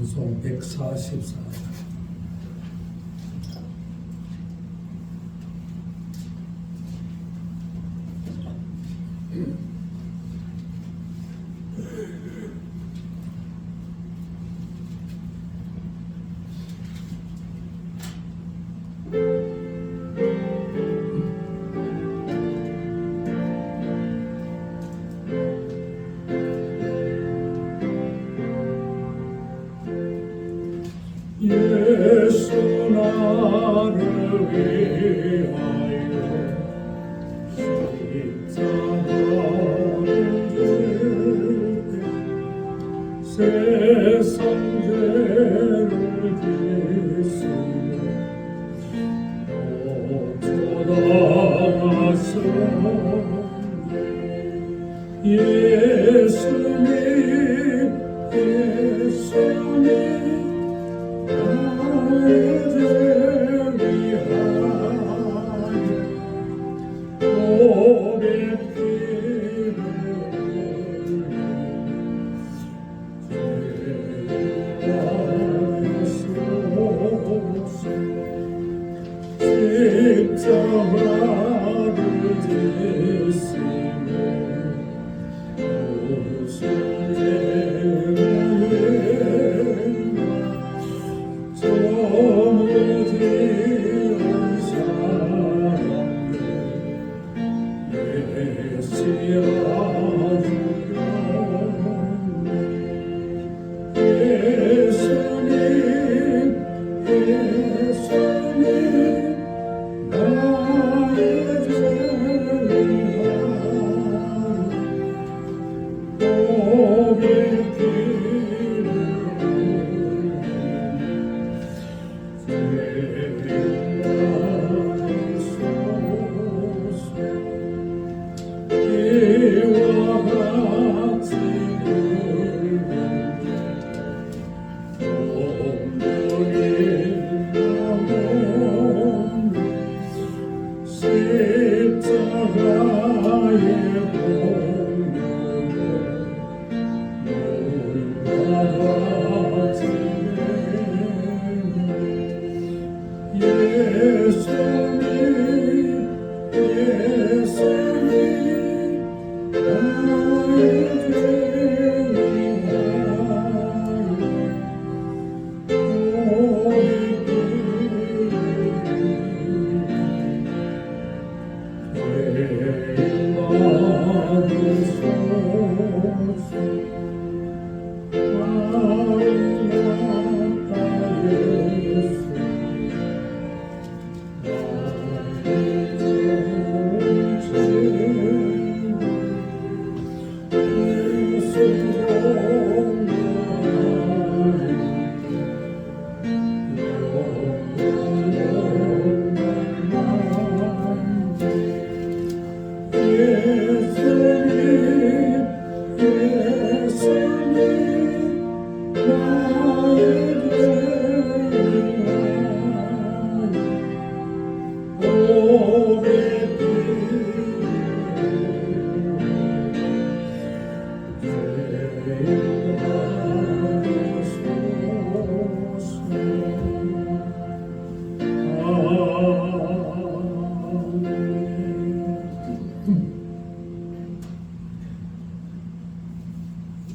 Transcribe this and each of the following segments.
찬송 144. 예수 나를 위하여 십자가를 지고 세상 죄를 지시고 초당하셨네. 예수님 예수님 나를 위하여 고백기를 제하소서. 십자가를 지시며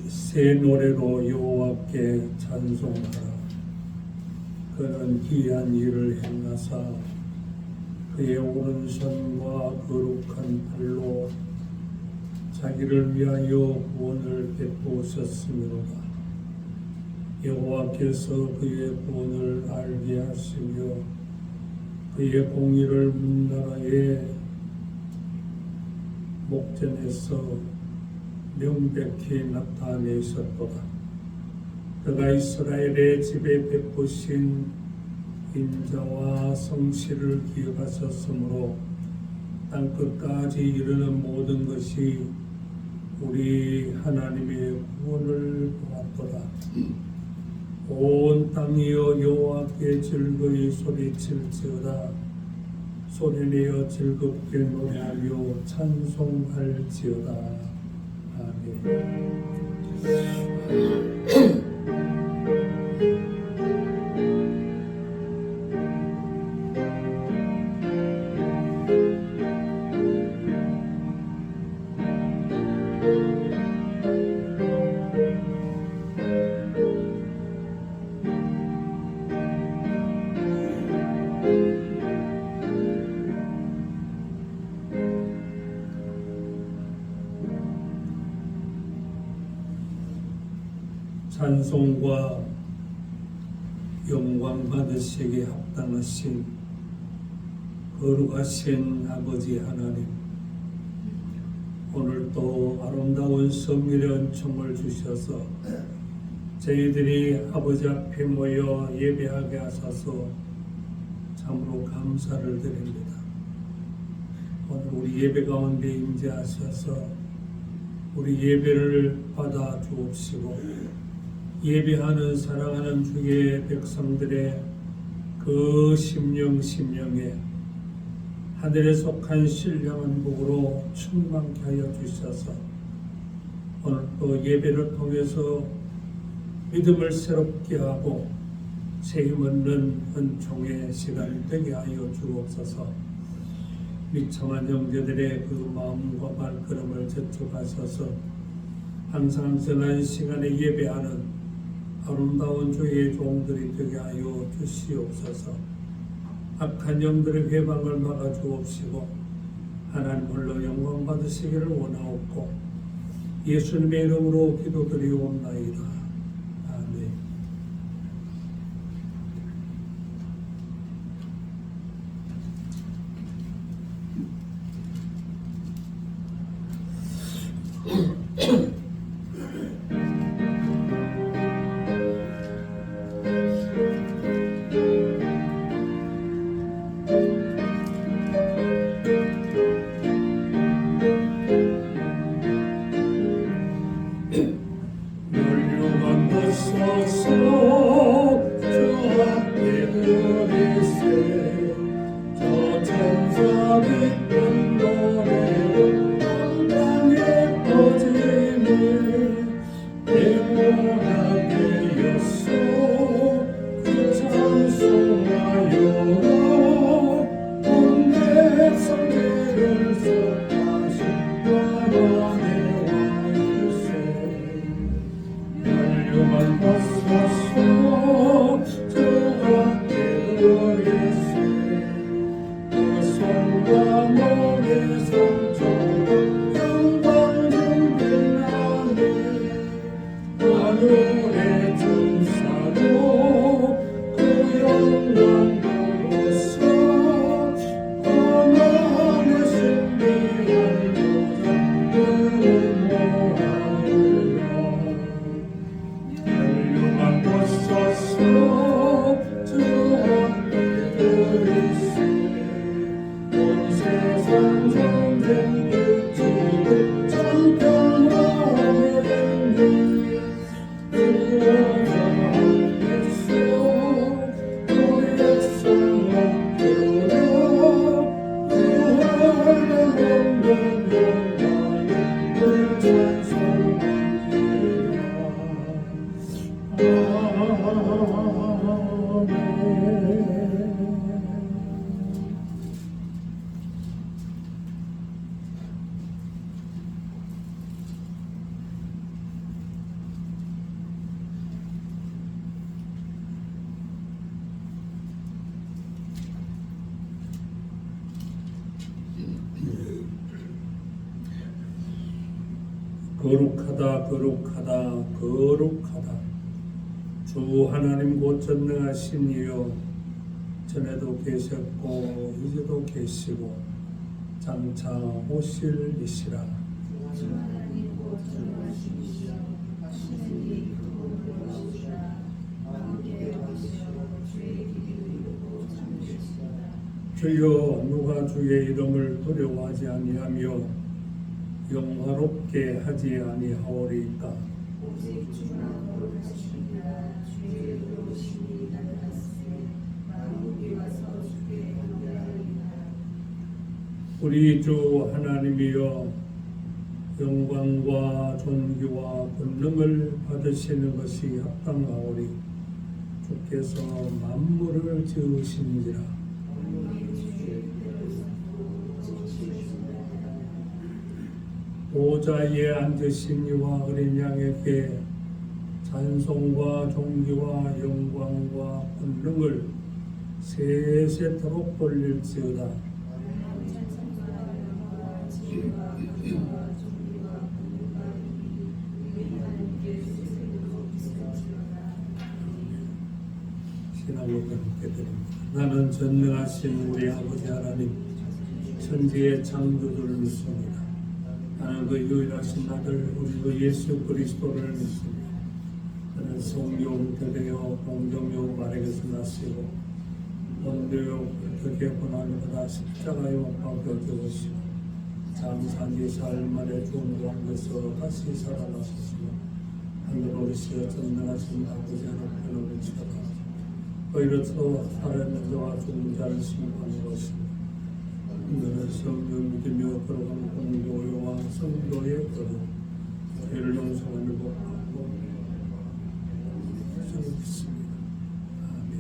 새 노래로 여호와께 찬송하라. 그는 기이한 일을 행하사 그의 오른손과 거룩한 팔로 자기를 위하여 구원을 베푸셨으므로다. 여호와께서 그의 구원을 알게 하시며 그의 공의를 문나라의 목전에서 명백히 나타내셨도다. 그가 이스라엘의 집에 베푸신 인자와 성실을 기억하셨으므로 땅끝까지 이르는 모든 것이 우리 하나님의 구원을 보았도다. 온 땅이여 여호와께 즐거이 소리칠지어다. 소리내어 즐겁게 노래하며 찬송할지어다. 아멘. 찬송과 영광 받으시기에 합당하신 거룩하신 아버지 하나님, 오늘도 아름다운 성일의 은총을 주셔서 저희들이 아버지 앞에 모여 예배하게 하셔서 참으로 감사를 드립니다. 오늘 우리 예배 가운데 임재하셔서 우리 예배를 받아 주옵시고, 예배하는 사랑하는 주의 백성들의 그 심령에 하늘에 속한 신령한 복으로 충만케 하여 주셔서 오늘 또 예배를 통해서 믿음을 새롭게 하고 책임 얻는 은총의 시간이 되게 하여 주옵소서. 미청한 형제들의 그 마음과 발걸음을 저촉하셔서 항상 선한 시간에 예배하는 아름다운 주의 종들이 되게 하여 주시옵소서. 악한 영들의 회방을 막아 주옵시고 하나님 홀로 영광 받으시기를 원하옵고 예수님의 이름으로 기도드리옵나이다. 아멘. 거룩하다 거룩하다 거룩하다. 주 하나님 곧 전능하신 이여, 전에도 계셨고 이제도 계시고 장차 오실 이시라. 주여, 누가 주의 이름을 두려워하지 아니하며 영화롭게 하지 아니하오리까. 오직 주만 거룩하시니라. 주의 의로우심이 나타났으니 만국이 와서 주께 경배하리라. 우리 주 하나님이여, 영광과 존귀와 권능을 받으시는 것이 합당하오리. 주께서 만물을 지으신지라. 보좌에 앉으신 이와 어린 양에게 찬송과 존귀와 영광과 권능을 세세토록 돌릴지어다. 기나무가 함께 드립니다. 나는 전능하신 우리 아버지 하나님 천지의 창조주를 믿습니다. 나는 그 유일하신 아들 우리 그 예수 그리스도를 믿습니다. 그는 성령 되되어 공동요 마력에서 나시고 본대요 어떻게 고난을 받아 십자가에 못 박혀 죽으시고 장사한 지 사흘 만에 죽은 가운데서 다시 살아나셨으며 하늘로 오르시어 전능하신 아버지 하나님을 외치다가 의로서 살아있는 자와 죽은 자를 심판하는 것입니다. 너는 성령 믿으며 걸어가는 공교회와 성도의 거룩 죄를 용서하는 것 받고 저는 믿습니다. 아멘.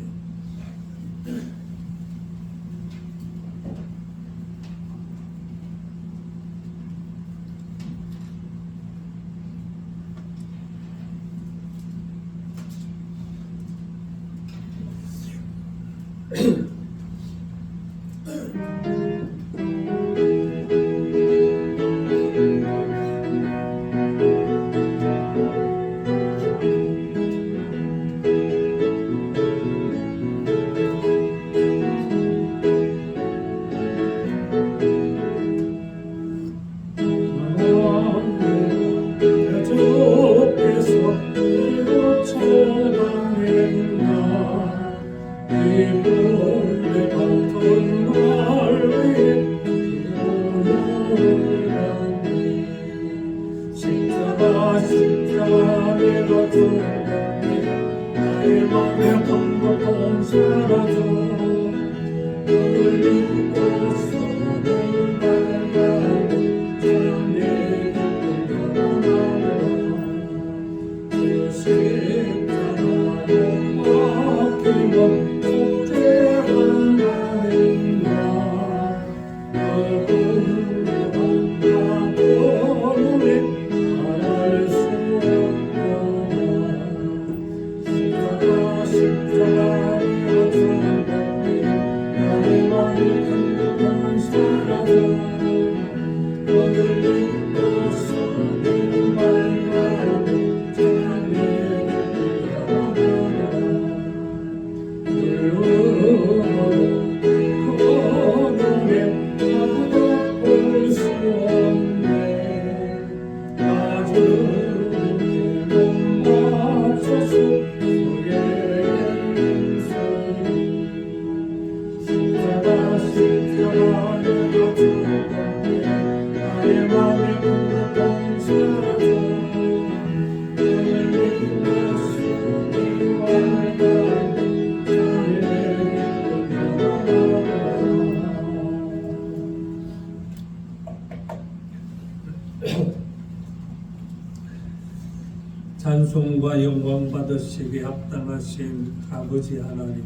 찬송과 영광 받으시기에 합당하신 아버지 하나님,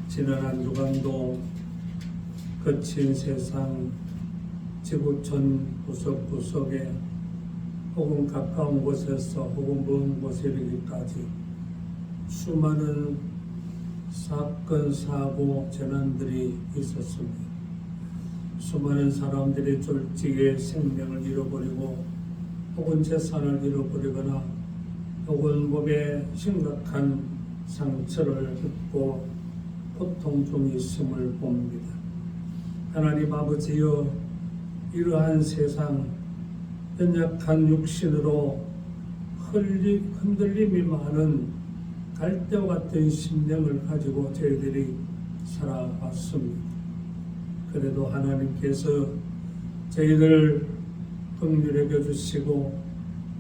지난 한 주간도 거친 세상 지구촌 구석구석에 혹은 가까운 곳에서 혹은 먼 곳에 이르기까지 수많은 사건, 사고, 재난들이 있었습니다. 수많은 사람들이 졸지에 생명을 잃어버리고 혹은 재산을 잃어버리거나 혹은 몸에 심각한 상처를 입고 고통 중에 있음을 봅니다. 하나님 아버지여, 이러한 세상 연약한 육신으로 흔들림이 많은 갈대와 같은 심령을 가지고 저희들이 살아왔습니다. 그래도 하나님께서 저희들 긍휼히 여겨주시고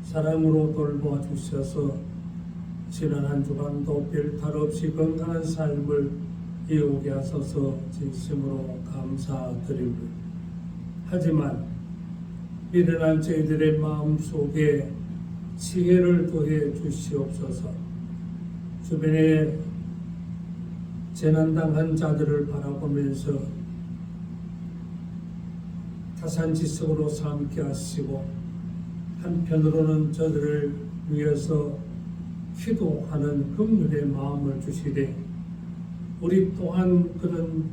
사랑으로 돌보아 주셔서 지난 한 주간도 별탈 없이 건강한 삶을 이어오게 하소서 진심으로 감사드립니다. 하지만 미련한 저희들의 마음속에 지혜를 더해 주시옵소서. 주변에 재난당한 자들을 바라보면서 타산지석으로 삼게 하시고 한편으로는 저들을 위해서 기도하는 긍휼의 마음을 주시되 우리 또한 그런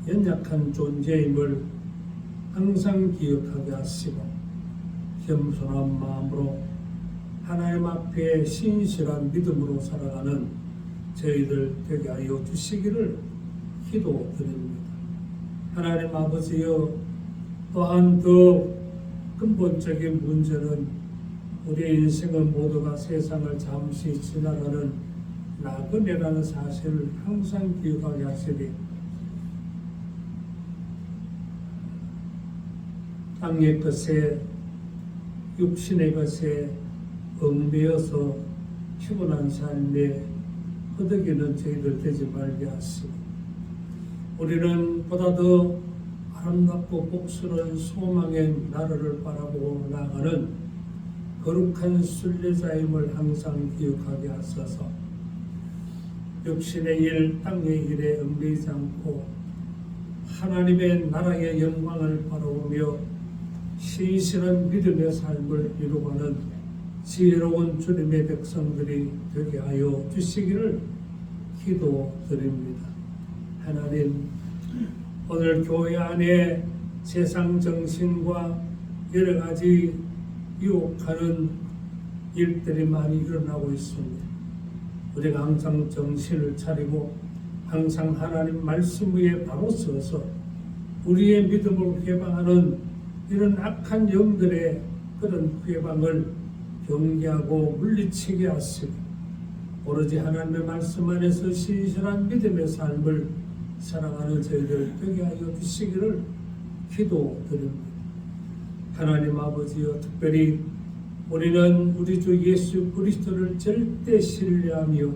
연약한 존재임을 항상 기억하게 하시고 겸손한 마음으로 하나님 앞에 신실한 믿음으로 살아가는 저희들 되게 하여 주시기를 기도드립니다. 하나님 아버지여, 또한 더 근본적인 문제는 우리의 인생은 모두가 세상을 잠시 지나가는 나그네라는 사실을 항상 기억하게 하시되, 땅의 것에 육신의 것에 얽매여서 피곤한 삶에 허덕이는 저희들 되지 말게 하시고, 우리는 보다 더 아름답고 복스러운 소망의 나라를 바라보고 나아가는 거룩한 순례자임을 항상 기억하게 하소서. 육신의 일, 땅의 일에 얽매이지 않고 하나님의 나라의 영광을 바라보며 신실한 믿음의 삶을 이루어가는 지혜로운 주님의 백성들이 되게 하여 주시기를 기도드립니다. 하나님, 오늘 교회 안에 세상 정신과 여러 가지 유혹하는 일들이 많이 일어나고 있습니다. 우리가 항상 정신을 차리고 항상 하나님 말씀 위에 바로 서서 우리의 믿음을 회방하는 이런 악한 영들의 그런 회방을 경계하고 물리치게 하시고, 오로지 하나님의 말씀 안에서 신실한 믿음의 삶을 살아가는 저희들 되게 하여 주시기를 기도드립니다. 하나님 아버지여, 특별히 우리는 우리 주 예수 그리스도를 절대 신뢰하며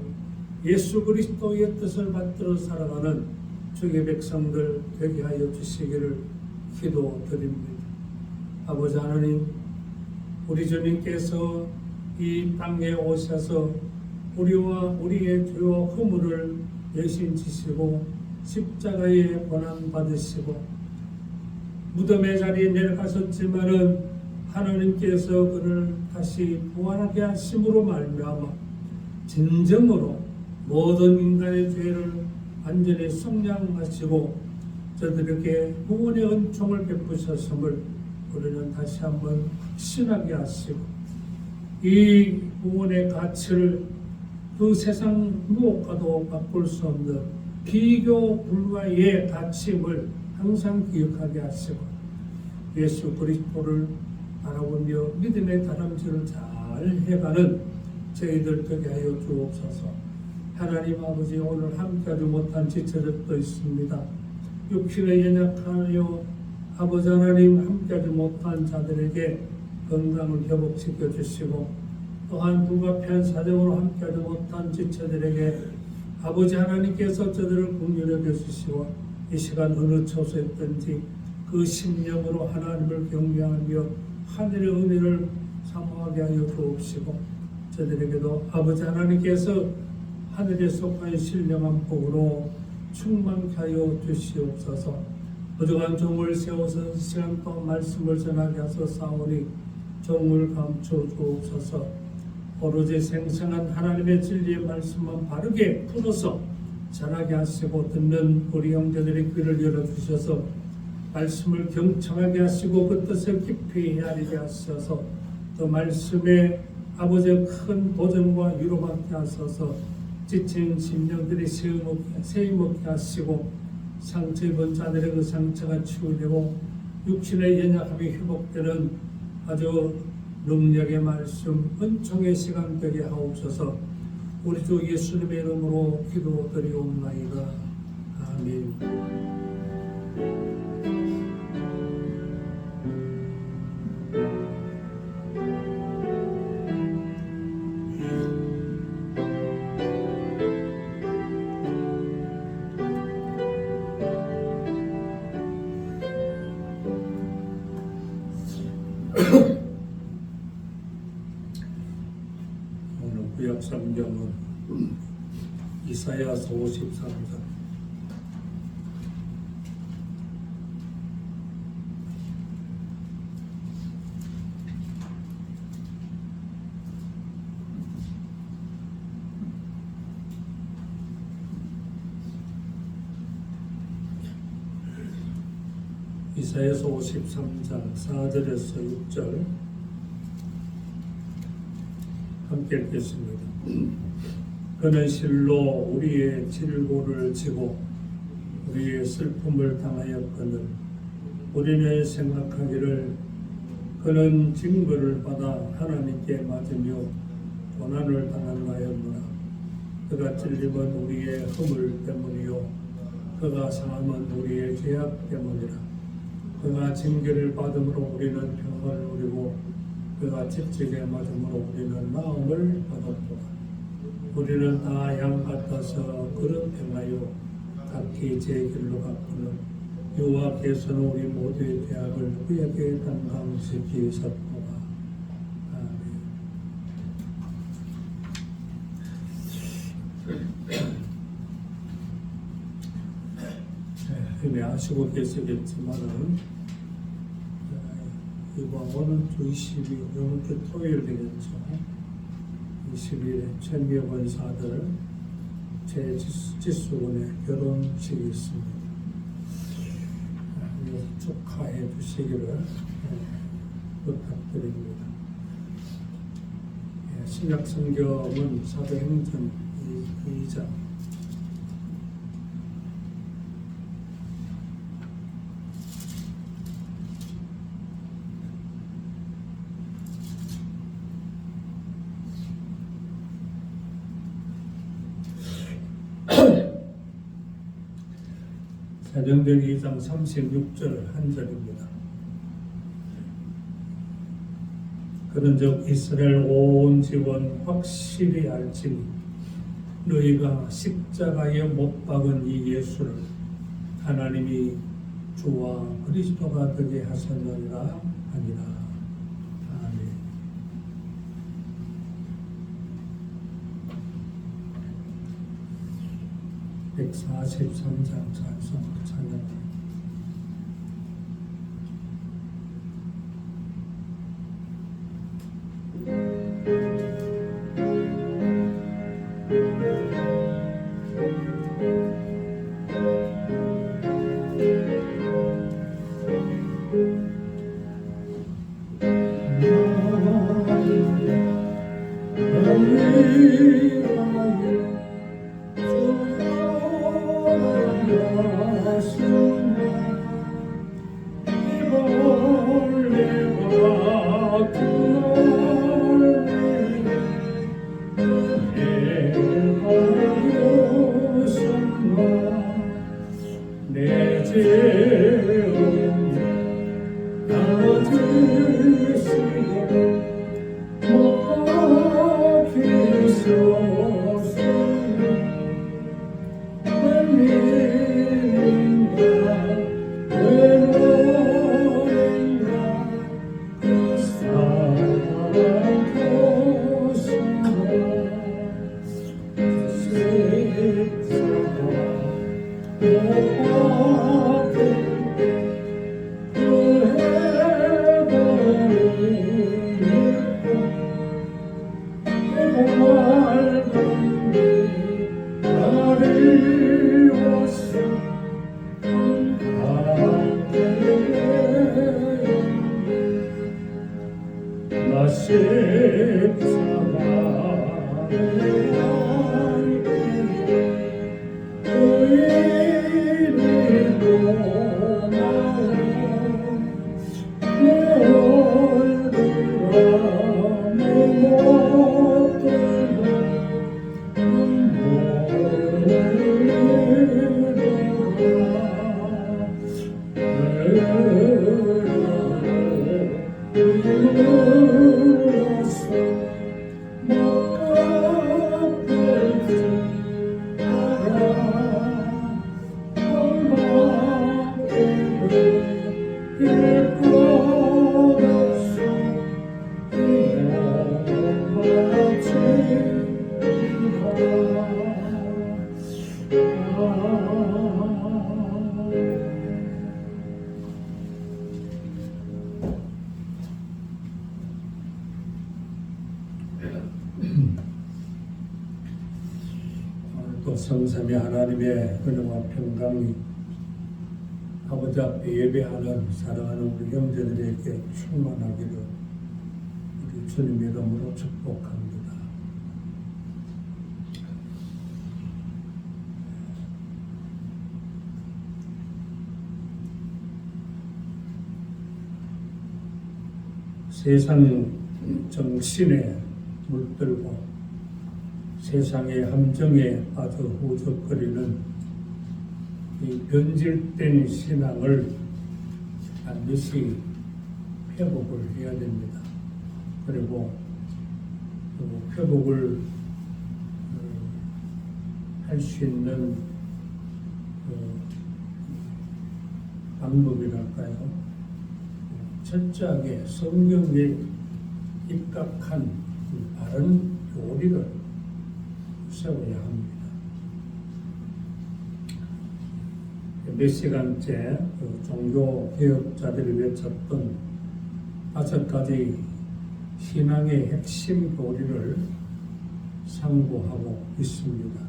예수 그리스도의 뜻을 받들어 살아가는 주의 백성들 되게 하여 주시기를 기도드립니다. 아버지 하나님, 우리 주님께서 이 땅에 오셔서 우리와 우리의 죄와 허물을 대신 지시고 십자가에 고난 받으시고 무덤의 자리에 내려가셨지만은 하나님께서 그를 다시 부활하게 하심으로 말미암아 진정으로 모든 인간의 죄를 완전히 속량하시고 저들에게 구원의 은총을 베푸셨음을 우리는 다시 한번 확신하게 하시고, 이 구원의 가치를 그 세상 무엇과도 바꿀 수 없는 비교 불가의 가치임을 항상 기억하게 하시고, 예수 그리스도를 바라보며 믿음의 다람쥐를 잘 해가는 저희들 되게 하여 주옵소서. 하나님 아버지, 오늘 함께하지 못한 지체들도 있습니다. 육신에 연약하여 아버지 하나님 함께하지 못한 자들에게 건강을 회복시켜 주시고, 또한 불가피한 사정으로 함께하지 못한 지체들에게 아버지 하나님께서 저들을 긍휼히 여겨주시고, 이 시간 어느 처소에 있든지 그 심령으로 하나님을 경외하며 하늘의 은혜를 사모하게 하여 주옵시고, 저들에게도 아버지 하나님께서 하늘에 속한 신령한 복으로 충만케 하여 주시옵소서. 부족한 종을 세워서 시간 동안 말씀을 전하게 하소 사오니 종을 감춰 주옵소서. 오로지 생생한 하나님의 진리의 말씀만 바르게 풀어서 전하게 하시고, 듣는 우리 형제들의 귀를 열어주셔서 말씀을 경청하게 하시고 그 뜻을 깊이 헤아리게 하셔서 그 말씀에 아버지의 큰 도전과 위로받게 하셔서 지친 심령들이 세임 먹게 하시고, 상처 입은 자들의 그 상처가 치유되고 육신의 연약함이 회복되는 아주 능력의 말씀, 은총의 시간 되게 하옵소서. 우리 주 예수님의 이름으로 기도드리옵나이다. 아멘. 오늘 구약 성경은 이사야서 53장 이사야서 53장 4절에서 6절 함께 읽겠습니다. 그는 실로 우리의 질고를 지고 우리의 슬픔을 당하였거늘 우리는 생각하기를 그는 징벌을 받아 하나님께 맞으며 고난을 당하였노라. 그가 찔림은 우리의 허물 때문이요 그가 상함은 우리의 죄악 때문이라. 그가 징계를 받음으로 우리는 평안을 누리고 그가 채찍에 맞음으로 우리는 나음을 받았도다. 우리는 다 양 같아서 그릇 행하여 각기 제 길로 갔거늘 여호와께서는 우리 모두의 죄악을 그에게 담당시키셨도다. 아멘. 이미 아시고 계시겠지만은 이번 오는 주 20일 이번 주 토요일 되겠죠. 20일에 천미의 권사들 제 지수군의 결혼식이 있습니다. 축하해 주시기를 부탁드립니다. 신약 성경은 사도행전 2장 사도행전 2장 36절 한 절입니다. 그런즉 이스라엘 온 집은 확실히 알지니 너희가 십자가에 못 박은 이 예수를 하나님이 주와 그리스도가 되게 하셨느니라 하니라. 아멘. (143장) 찬양. 또 성삼위 하나님의 은혜와 평강이 아버지 앞에 예배하는 사랑하는 우리 형제들에게 충만하기를 우리 주님의 이름으로 축복합니다. 세상 정신에 물들고 세상의 함정에 빠져 후적거리는 이 변질된 신앙을 반드시 회복을 해야 됩니다. 그리고 그 회복을 할 수 있는 방법이랄까요? 철저하게 성경에 입각한 바른 교리를 세워야 합니다. 몇 시간째 종교 개혁자들이 외쳤던 5가지 신앙의 핵심 교리를 상고하고 있습니다.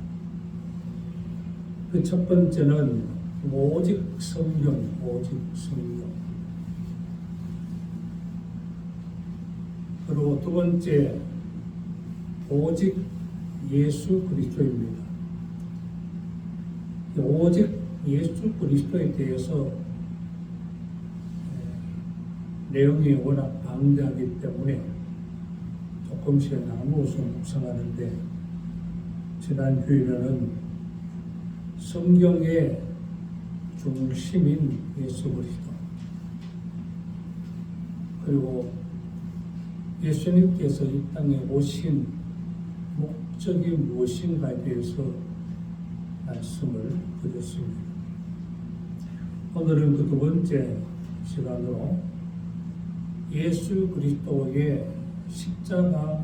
그 첫 번째는 오직 성경, 오직 성경. 그리고 두 번째, 오직 예수 그리스도입니다. 오직 예수 그리스도에 대해서 내용이 워낙 방대하기 때문에 조금씩 나누어서 묵상하는데, 지난 주일에는 성경의 중심인 예수 그리스도, 그리고 예수님께서 이 땅에 오신 목적이 무엇인가에 대해서 말씀을 드렸습니다. 오늘은 그 두 번째 시간으로 예수 그리스도의 십자가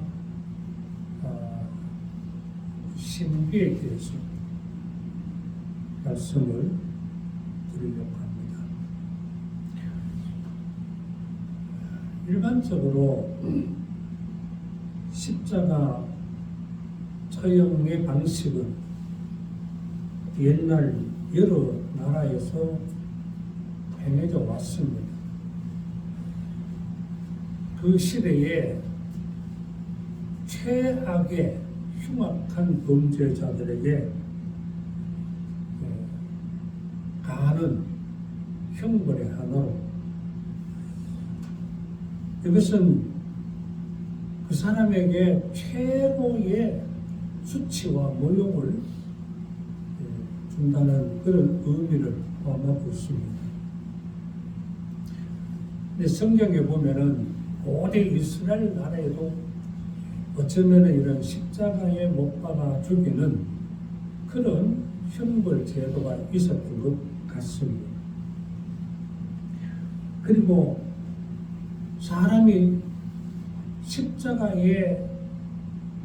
신비에 대해서 말씀을 드리려고 합니다. 일반적으로 십자가 처형의 방식은 옛날 여러 나라에서 행해져 왔습니다. 그 시대에 최악의 흉악한 범죄자들에게 가하는 형벌의 하나로, 이것은 그 사람에게 최고의 수치와 모욕을 준다는 그런 의미를 포함하고 있습니다. 근데 성경에 보면은 고대 이스라엘 나라에도 어쩌면 이런 십자가에 못 박아 죽이는 그런 형벌 제도가 있었던 것 같습니다. 그리고 사람이 십자가에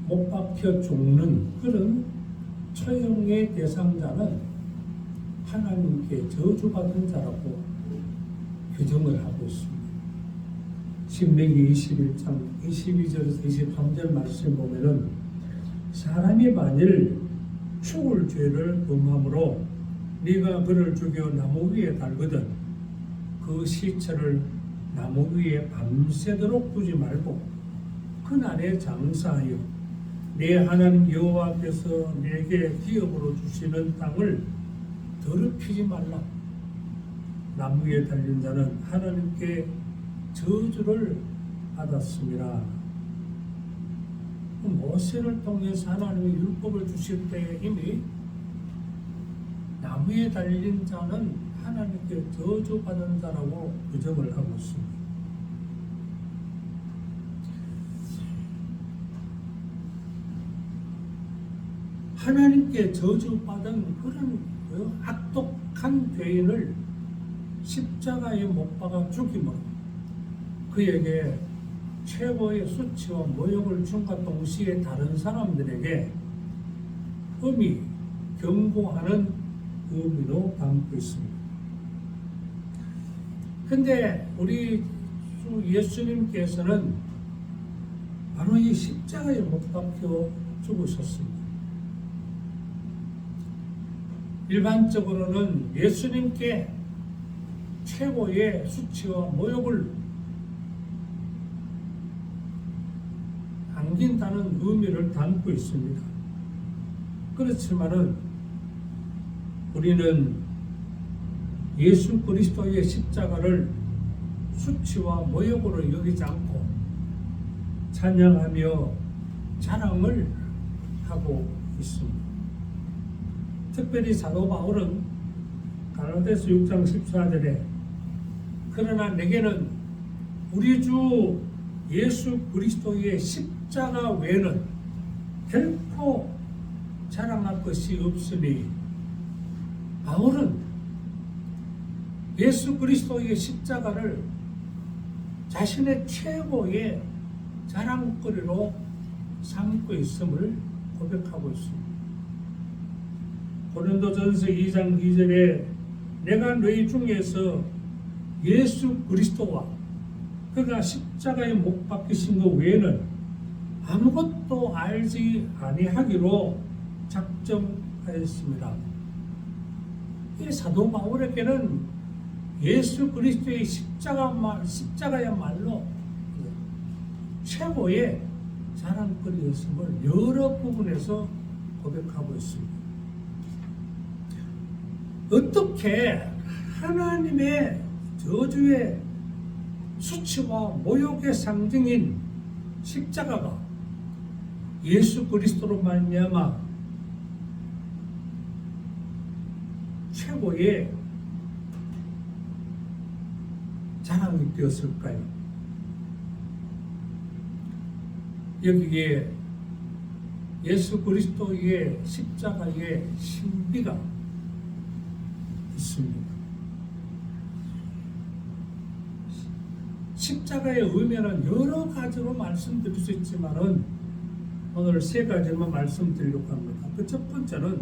못 박혀 죽는 그런 처형의 대상자는 하나님께 저주받은 자라고 규정을 하고 있습니다. 신명기 21장 22절에서 23절 말씀 보면은 사람이 만일 죽을 죄를 범함으로 네가 그를 죽여 나무 위에 달거든 그 시체를 나무 위에 밤새도록 두지 말고 그날에 장사하여 내 하나님 여호와께서 내게 기업으로 주시는 땅을 더럽히지 말라. 나무 위에 달린 자는 하나님께 저주를 받았습니다. 모세를 통해서 하나님의 율법을 주실 때 이미 나무에 달린 자는 하나님께 저주받은 자라고 규정을 하고 있습니다. 하나님께 저주받은 그런 악독한 죄인을 십자가에 못 박아 죽임으로 그에게 최고의 수치와 모욕을 준과 동시에 다른 사람들에게 흠이 경고하는 의미로 담고 있습니다. 근데 우리 주 예수님께서는 바로 이 십자가에 못 박혀 죽으셨습니다. 일반적으로는 예수님께 최고의 수치와 모욕을 안긴다는 의미를 담고 있습니다. 그렇지만은 우리는 예수 그리스도의 십자가를 수치와 모욕으로 여기지 않고 찬양하며 자랑을 하고 있습니다. 특별히 사도 바울은 갈라디아서 6장 14절에 그러나 내게는 우리 주 예수 그리스도의 십자가 외에는 결코 자랑할 것이 없으니, 바울은 예수 그리스도의 십자가를 자신의 최고의 자랑거리로 삼고 있음을 고백하고 있습니다. 고린도전서 2장 2절에 내가 너희 중에서 예수 그리스도와 그가 십자가에 못 박히신 것 외에는 아무것도 알지 아니하기로 작정하였습니다. 이 사도 바울에게는 예수 그리스도의 십자가야말로 최고의 자랑거리였음을 여러 부분에서 고백하고 있습니다. 어떻게 하나님의 저주의 수치와 모욕의 상징인 십자가가 예수 그리스도로 말미암아 최고의 자랑이 되었을까요? 여기에 예수 그리스도의 십자가의 신비가 있습니다. 십자가의 의미는 여러 가지로 말씀드릴 수 있지만은 오늘 세 가지만 말씀드리려고 합니다. 그 첫 번째는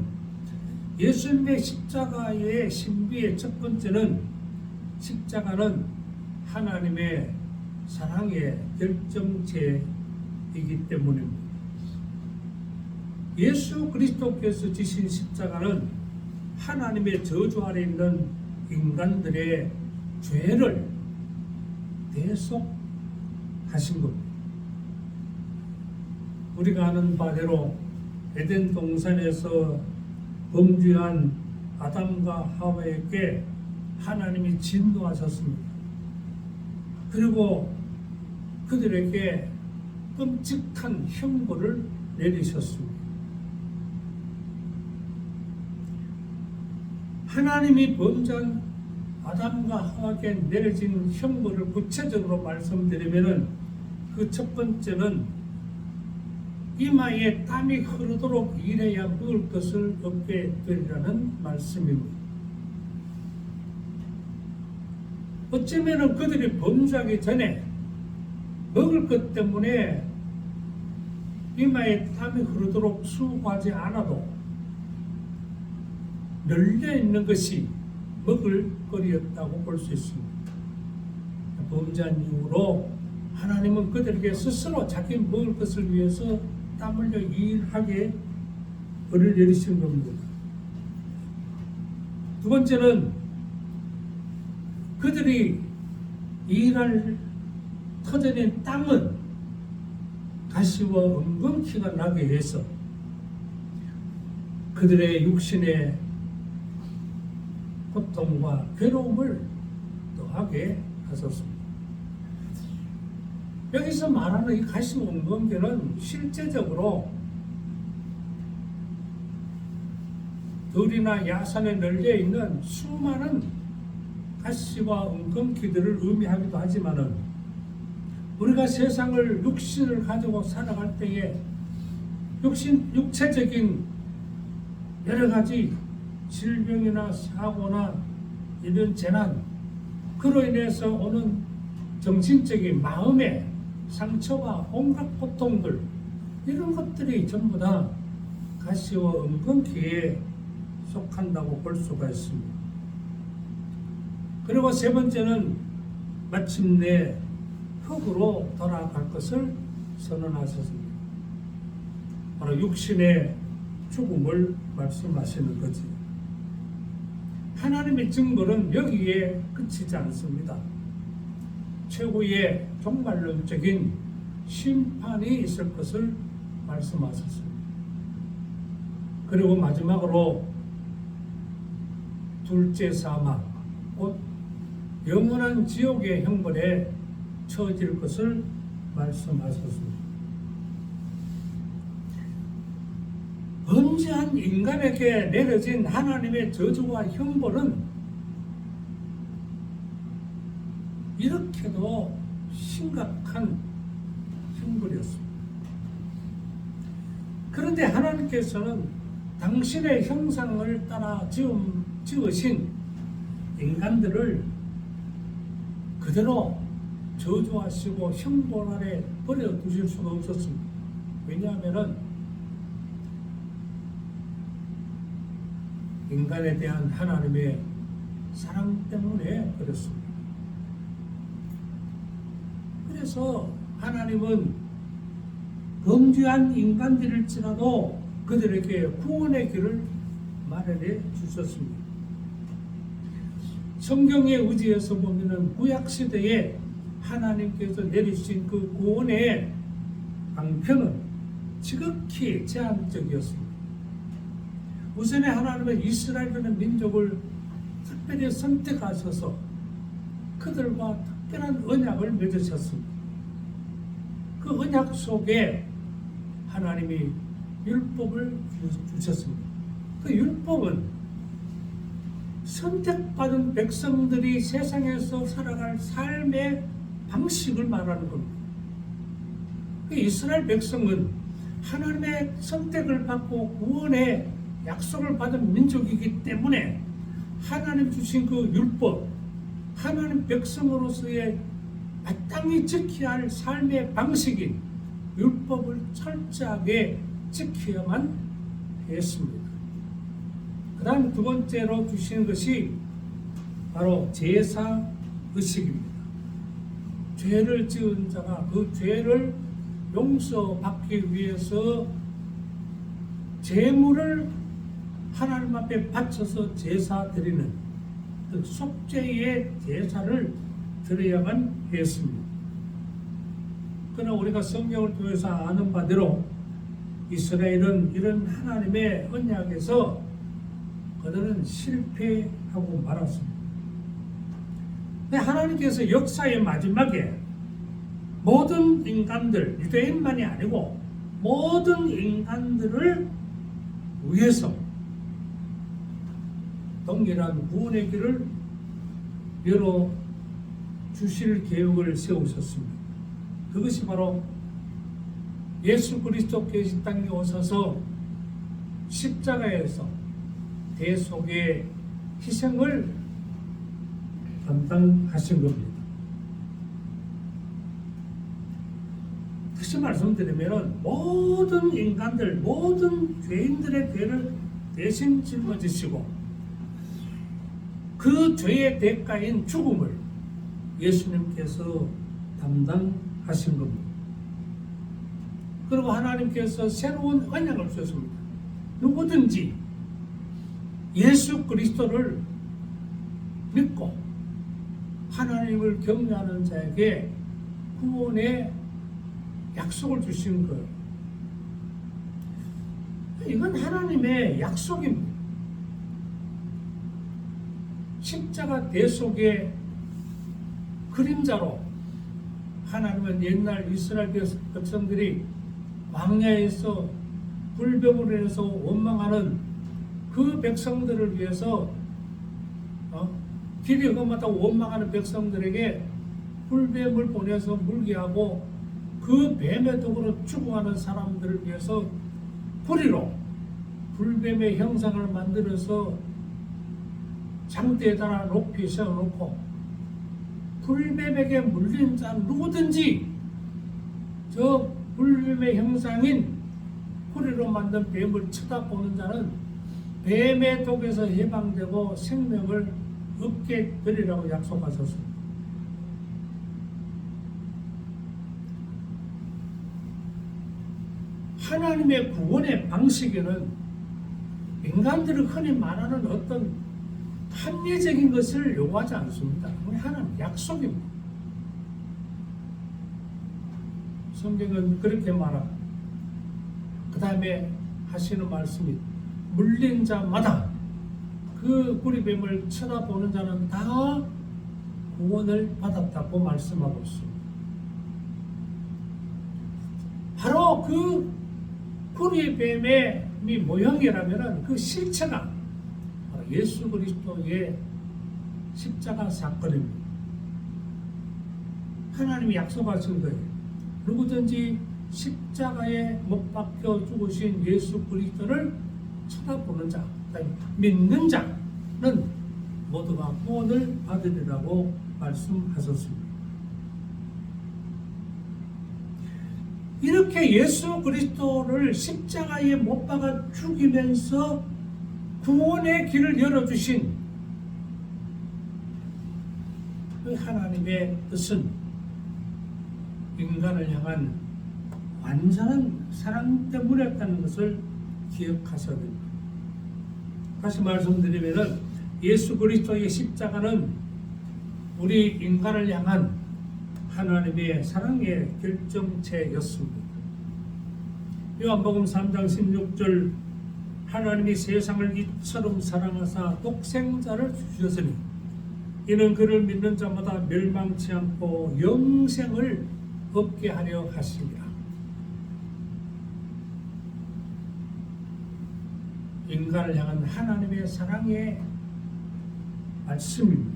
예수님의 십자가의 신비의 첫 번째는 십자가는 하나님의 사랑의 결정체이기 때문입니다. 예수 그리스도께서 지신 십자가는 하나님의 저주 아래 있는 인간들의 죄를 대속하신 겁니다. 우리가 아는 바대로 에덴 동산에서 범죄한 아담과 하와에게 하나님이 진노하셨습니다. 그리고 그들에게 끔찍한 형벌을 내리셨습니다. 하나님이 범죄한 아담과 하와에게 내려진 형벌을 구체적으로 말씀드리면은 그 첫 번째는 이마에 땀이 흐르도록 일해야 먹을 것을 얻게 되리라는 말씀입니다. 어쩌면은 그들이 범죄하기 전에 먹을 것 때문에 이마에 땀이 흐르도록 수고하지 않아도 널려 있는 것이 먹을 거리였다고 볼 수 있습니다. 범죄한 이후로 하나님은 그들에게 스스로 자기 먹을 것을 위해서 땀 흘려 일하게 벌을 내리신 겁니다. 두 번째는 그들이 일할 터져낸 땅은 가시와 엉겅퀴가 나게 해서 그들의 육신의 고통과 괴로움을 더하게 하셨습니다. 여기서 말하는 이 가시 엉겅퀴는 실제적으로 들이나 야산에 널려 있는 수많은 가시와 엉겅퀴들을 의미하기도 하지만은 우리가 세상을 육신을 가지고 살아갈 때에 육체적인 여러 가지 질병이나 사고나 이런 재난, 그로 인해서 오는 정신적인 마음의 상처와 온갖 고통들, 이런 것들이 전부 다 가시와 엉겅퀴에 속한다고 볼 수가 있습니다. 그리고 세 번째는 마침내 흙으로 돌아갈 것을 선언하셨습니다. 바로 육신의 죽음을 말씀하시는 거지. 하나님의 증거는 여기에 그치지 않습니다. 최고의 종말론적인 심판이 있을 것을 말씀하셨습니다. 그리고 마지막으로 둘째 사막, 곧 영원한 지옥의 형벌에 처해질 것을 말씀하셨습니다. 범죄한 인간에게 내려진 하나님의 저주와 형벌은 이렇게도 심각한 형벌이었습니다. 그런데 하나님께서는 당신의 형상을 따라 지으신 인간들을 그대로 저주하시고 형벌 아래 버려두실 수가 없었습니다. 왜냐하면 인간에 대한 하나님의 사랑 때문에 그렇습니다. 그래서 하나님은 범죄한 인간들일지라도 그들에게 구원의 길을 마련해 주셨습니다. 성경에 의지해서 보면은 구약 시대에 하나님께서 내리신 그 구원의 방편은 지극히 제한적이었습니다. 우선에 하나님은 이스라엘이라는 민족을 특별히 선택하셔서 그들과 특별한 언약을 맺으셨습니다. 그 언약 속에 하나님이 율법을 주셨습니다. 그 율법은 선택받은 백성들이 세상에서 살아갈 삶의 방식을 말하는 겁니다. 그 이스라엘 백성은 하나님의 선택을 받고 구원의 약속을 받은 민족이기 때문에 하나님 주신 그 율법, 하나님 백성으로서의 마땅히 지켜야 할 삶의 방식인 율법을 철저하게 지켜야만 했습니다. 그 다음 두 번째로 주시는 것이 바로 제사 의식입니다. 죄를 지은 자가 그 죄를 용서받기 위해서 제물을 하나님 앞에 바쳐서 제사 드리는 그 속죄의 제사를 드려야만 했습니다. 그러나 우리가 성경을 통해서 아는 바대로 이스라엘은 이런 하나님의 언약에서 그들은 실패하고 말았습니다. 근데 하나님께서 역사의 마지막에 모든 인간들, 유대인만이 아니고 모든 인간들을 위해서 동일한 구원의 길을 열어 주실 계획을 세우셨습니다. 그것이 바로 예수 그리스도께서 이 땅에 오셔서 십자가에서 대속의 희생을 감당하신 겁니다. 다시 말씀드리면 모든 인간들, 모든 죄인들의 죄를 대신 짊어지시고 그 죄의 대가인 죽음을 예수님께서 담당하신 겁니다. 그리고 하나님께서 새로운 언약을 주셨습니다. 누구든지 예수 그리스도를 믿고 하나님을 경외하는 자에게 구원의 약속을 주신 거예요. 이건 하나님의 약속입니다. 십자가 대속의 그림자로 하나님은 옛날 이스라엘 백성들이 광야에서 불병으로 인해서 원망하는 그 백성들을 위해서 길이 험하다고 원망하는 백성들에게 불뱀을 보내서 물게 하고 그 뱀의 독으로 죽어가는 사람들을 위해서 뿌리로 불뱀의 형상을 만들어서 장대에다 높이 세워놓고 불뱀에게 물린 자 누구든지 저 불뱀의 형상인 뿌리로 만든 뱀을 쳐다보는 자는 뱀의 독에서 해방되고 생명을 얻게 되리라고 약속하셨습니다. 하나님의 구원의 방식에는 인간들이 흔히 말하는 어떤 합리적인 것을 요구하지 않습니다. 하나님 약속입니다. 성경은 그렇게 말합니다. 그 다음에 하시는 말씀이 물린 자마다 그 구리뱀을 쳐다보는 자는 다 구원을 받았다고 말씀하고 있습니다. 바로 그 구리뱀의 모형이라면 그 실체가 바로 예수 그리스도의 십자가 사건입니다. 하나님이 약속하신 거예요. 누구든지 십자가에 못 박혀 죽으신 예수 그리스도를 쳐다보는 자, 믿는 자는 모두가 구원을 받으리라고 말씀하셨습니다. 이렇게 예수 그리스도를 십자가에 못 박아 죽이면서 구원의 길을 열어주신 그 하나님의 뜻은 인간을 향한 완전한 사랑 때문이었다는 것을 기억하셔야 됩니다. 다시 말씀드리면 예수 그리스도의 십자가는 우리 인간을 향한 하나님의 사랑의 결정체였습니다. 요한복음 3장 16절 하나님이 세상을 이처럼 사랑하사 독생자를 주셨으니 이는 그를 믿는 자마다 멸망치 않고 영생을 얻게 하려 하심이라. 인간을 향한 하나님의 사랑의 말씀입니다.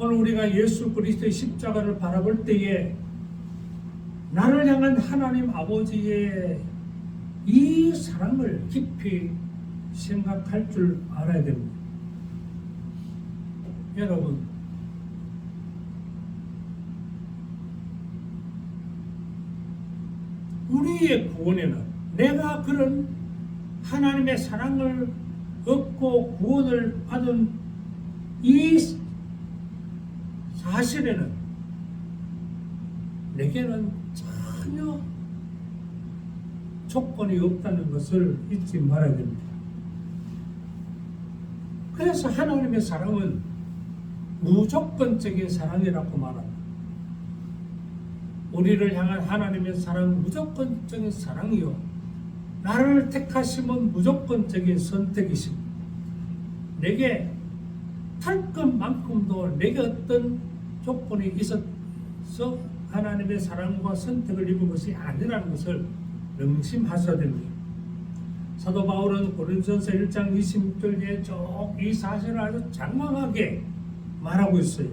오늘 우리가 예수 그리스도의 십자가를 바라볼 때에 나를 향한 하나님 아버지의 이 사랑을 깊이 생각할 줄 알아야 됩니다. 여러분, 우리의 구원에는 내가 그런 하나님의 사랑을 얻고 구원을 받은 이 사실에는 내게는 전혀 조건이 없다는 것을 잊지 말아야 됩니다. 그래서 하나님의 사랑은 무조건적인 사랑이라고 말합니다. 우리를 향한 하나님의 사랑은 무조건적인 사랑이요, 나를 택하심은 무조건적인 선택이십니다. 내게 탈 것만큼도 내게 어떤 조건이 있어서 하나님의 사랑과 선택을 입은 것이 아니라는 것을 명심하셔야 됩니다. 사도 바울은 고린도전서 1장 26절에 쭉 이 사실을 아주 장황하게 말하고 있어요.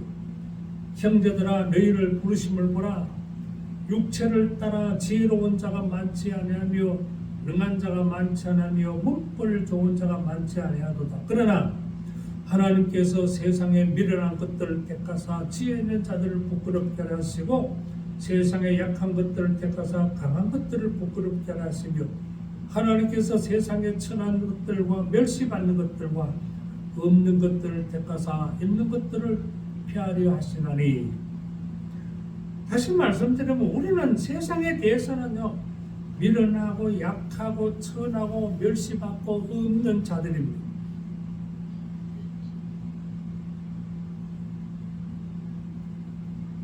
형제들아, 너희를 부르심을 보라. 육체를 따라 지혜로운 자가 많지 아니하며 능한 자가 많지 아니하며 문벌 좋은 자가 많지 아니하도다. 그러나 하나님께서 세상에 미련한 것들을 택하사 지혜 있는 자들을 부끄럽게 하시고 세상에 약한 것들을 택하사 강한 것들을 부끄럽게 하시며 하나님께서 세상에 천한 것들과 멸시받는 것들과 없는 것들을 택하사 있는 것들을 피하려 하시나니. 다시 말씀드리면 우리는 세상에 대해서는요, 미련하고 약하고 천하고 멸시받고 없는 자들입니다.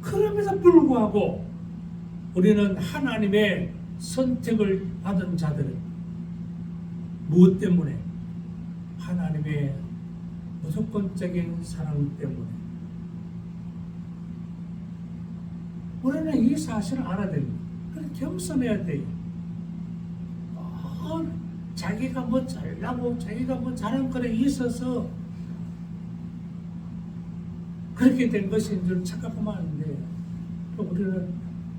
그럼에도 불구하고 우리는 하나님의 선택을 받은 자들입니다. 무엇 때문에? 하나님의 무조건적인 사랑 때문에. 우리는 이 사실을 알아야 됩니다. 그래서 겸손해야 돼요. 자기가 뭐 잘나고 자기가 뭐 잘한 거에 있어서 그렇게 된 것인 줄 착각하면 안 돼요. 우리는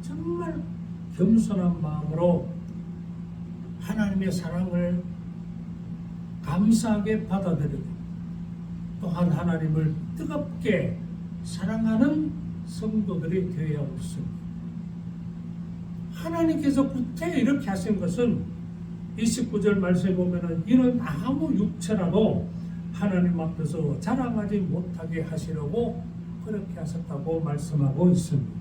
정말 겸손한 마음으로 하나님의 사랑을 감사하게 받아들이고 또한 하나님을 뜨겁게 사랑하는 성도들이 되어야 옳습니다. 하나님께서 구태 이렇게 하신 것은 29절 말씀에 보면은 이는 아무 육체라도 하나님 앞에서 자랑하지 못하게 하시려고 그렇게 하셨다고 말씀하고 있습니다.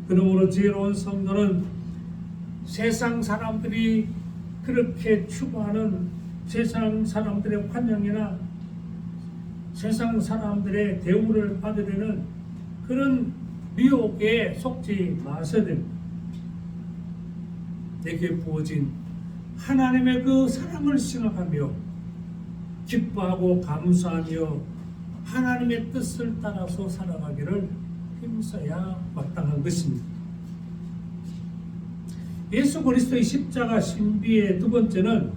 그러므로 지혜로운 성도는 세상 사람들이 그렇게 추구하는 세상 사람들의 환영이나 세상 사람들의 대우를 받으려는 그런 미혹에 속지 마셔야 됩니다. 내게 부어진 하나님의 그 사랑을 생각하며 기뻐하고 감사하며 하나님의 뜻을 따라서 살아가기를 힘써야 마땅한 것입니다. 예수 그리스도의 십자가 신비의 두 번째는,